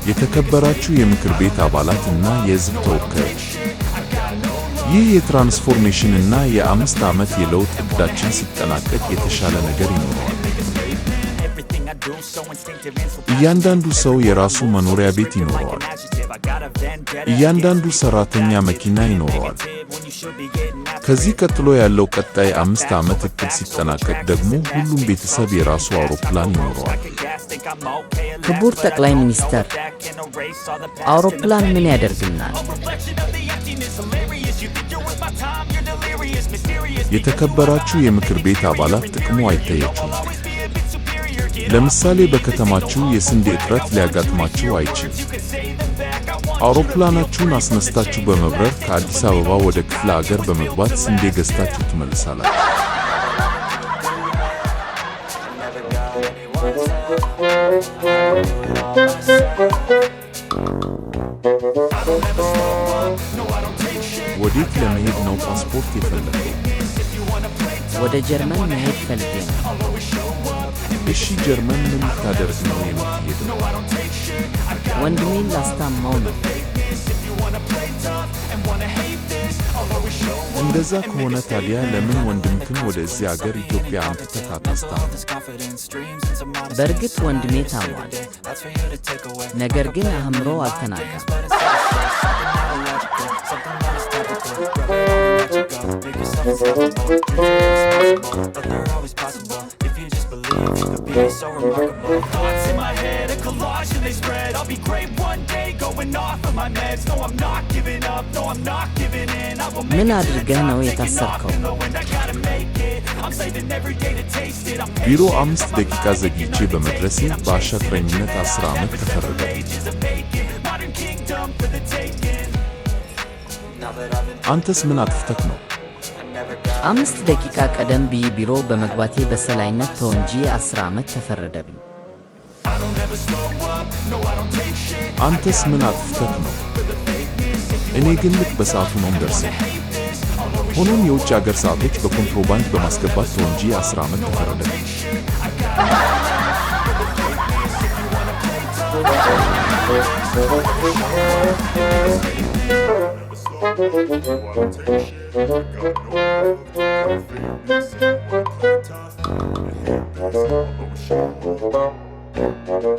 የተከበራችሁ የምክር ቤት አባላት እና የሕዝብ ተወካዮች፣ ይህ የትራንስፎርሜሽን እና የ5 ዓመት የለውጥ ዕቅዳችን ሲጠናቀቅ የተሻለ ነገር ይኖረዋል። እያንዳንዱ ሰው የራሱ መኖሪያ ቤት ይኖረዋል። እያንዳንዱ ሠራተኛ መኪና ይኖረዋል። ከዚህ ቀጥሎ ያለው ቀጣይ 5 ዓመት ዕቅድ ሲጠናቀቅ ደግሞ ሁሉም ቤተሰብ የራሱ አውሮፕላን ይኖረዋል። ክቡር ጠቅላይ ሚኒስትር፣ አውሮፕላን ምን ያደርግልናል? የተከበራችሁ የምክር ቤት አባላት፣ ጥቅሙ አይታያችሁም። ለምሳሌ በከተማችሁ የስንዴ እጥረት ሊያጋጥማችሁ አይችልም። አውሮፕላናችሁን አስነስታችሁ በመብረር ከአዲስ አበባ ወደ ክፍለ አገር በመግባት ስንዴ ገዝታችሁ ትመልሳላችሁ። ወዴት ለመሄድ ነው ፓስፖርት የፈለገው? ወደ ጀርመን መሄድ ፈልጌ ነው። እሺ፣ ጀርመን ምን ልታደርግ ነው የምትሄደው? ወንድሜን ላስታማው ነው። እንደዛ ከሆነ ታዲያ ለምን ወንድምክን ወደዚህ አገር ኢትዮጵያ አምጥተህ አታስታምም? በእርግጥ ወንድሜ ታሟል፣ ነገር ግን አእምሮ አልተናጋም። ምን አድርገህ ነው የታሰርከው? ቢሮ 5 ደቂቃ ዘግይቼ በመድረሴ በአሻጥረኝነት 10 ዓመት ተፈረደብኝ። አንተስ ምን አጥፍተህ ነው? 5 ደቂቃ ቀደም ብዬ ቢሮ በመግባቴ በሰላይነት ተወንጂ 10 ዓመት ተፈረደብኝ። አንተስ ምን አጥፍተህ ነው? እኔ ግን ልክ በሰዓቱ ነው የምደርሰው። ሆኖም የውጭ አገር ሰዓቶች በኮንትሮባንድ በማስገባት ተወንጂ 10 ዓመት ተፈረደብኝ።